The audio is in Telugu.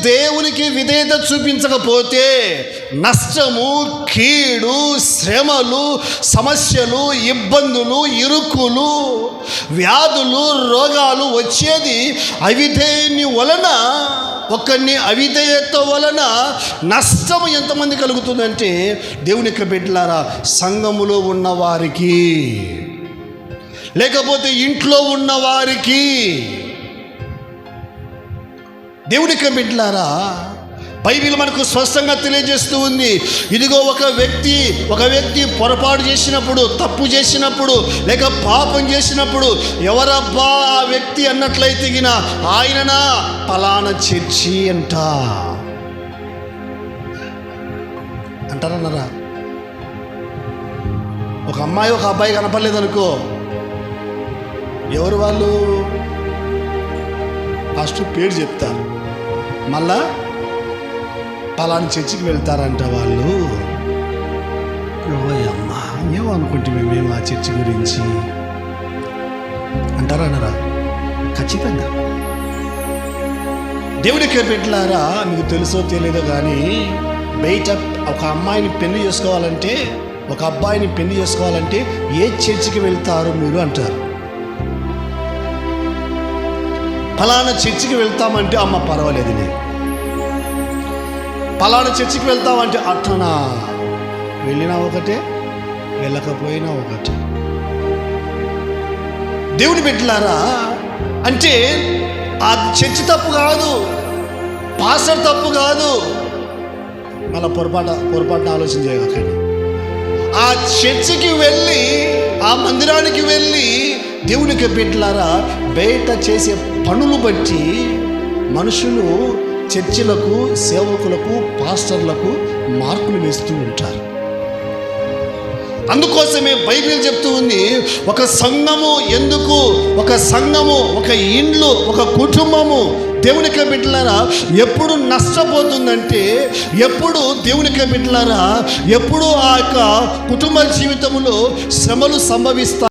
దేవునికి విధేయత చూపించకపోతే నష్టము, కీడు, శ్రమలు, సమస్యలు, ఇబ్బందులు, ఇరుకులు, వ్యాధులు, రోగాలు వచ్చేది అవిధేయుని వలన. ఒకరిని అవిధేయత వలన నష్టం ఎంతమంది కలుగుతుందంటే దేవుని యొక్క బిడ్డలారా, సంఘములో ఉన్నవారికి, లేకపోతే ఇంట్లో ఉన్నవారికి. దేవుని యొక్క బిడ్డలారా, బైబిల్ మనకు స్పష్టంగా తెలియజేస్తూ ఉంది. ఇదిగో ఒక వ్యక్తి పొరపాటు చేసినప్పుడు, తప్పు చేసినప్పుడు, లేక పాపం చేసినప్పుడు, ఎవరబ్బా ఆ వ్యక్తి అన్నట్లయితే ఆయననా పలానా చర్చి అంటారన్నారా? ఒక అమ్మాయి ఒక అబ్బాయి కనపడలేదనుకో, ఎవరు వాళ్ళు? ఫస్ట్ పేరు చెప్తారు, మళ్ళా పలానా చర్చికి వెళ్తారంట వాళ్ళు. అమ్మా ఏమో అనుకుంటే మేము ఆ చర్చి గురించి అంటారన్నారా? ఖచ్చితంగా. దేవునికి బిడ్డలారా, మీకు తెలుసో తెలియదో కానీ బయట ఒక అమ్మాయిని పెళ్లి చేసుకోవాలంటే, ఒక అబ్బాయిని పెళ్లి చేసుకోవాలంటే ఏ చర్చికి వెళ్తారు మీరు అంటారు. ఫలానా చర్చికి వెళ్తామంటే అమ్మ పర్వాలేదులే, ఫలానా చర్చికి వెళ్తామంటే అట్లనా, వెళ్ళినా ఒకటే వెళ్ళకపోయినా ఒకటే. దేవుని బిడ్డలారా, అంటే ఆ చర్చి తప్పు కాదు, పాస్టర్ తప్పు కాదు. మళ్ళీ పొరపాటున ఆలోచన చేయకండి. ఆ చర్చికి వెళ్ళి, ఆ మందిరానికి వెళ్ళి దేవునికి బిడ్డలారా బయట చేసే పనులు బట్టి మనుషులు చర్చిలకు, సేవకులకు, పాస్టర్లకు మార్కులు వేస్తూ ఉంటారు. అందుకోసమే బైబిల్ చెప్తూ ఉంది, ఒక సంఘము ఎందుకు, ఒక సంఘము, ఒక ఇండ్లు, ఒక కుటుంబము దేవునికి బిడ్డలారా ఎప్పుడు నష్టపోతుందంటే, ఎప్పుడు దేవునికి బిడ్డలారా ఎప్పుడు ఆ యొక్క కుటుంబ జీవితంలో శ్రమలు సంభవిస్తాయి.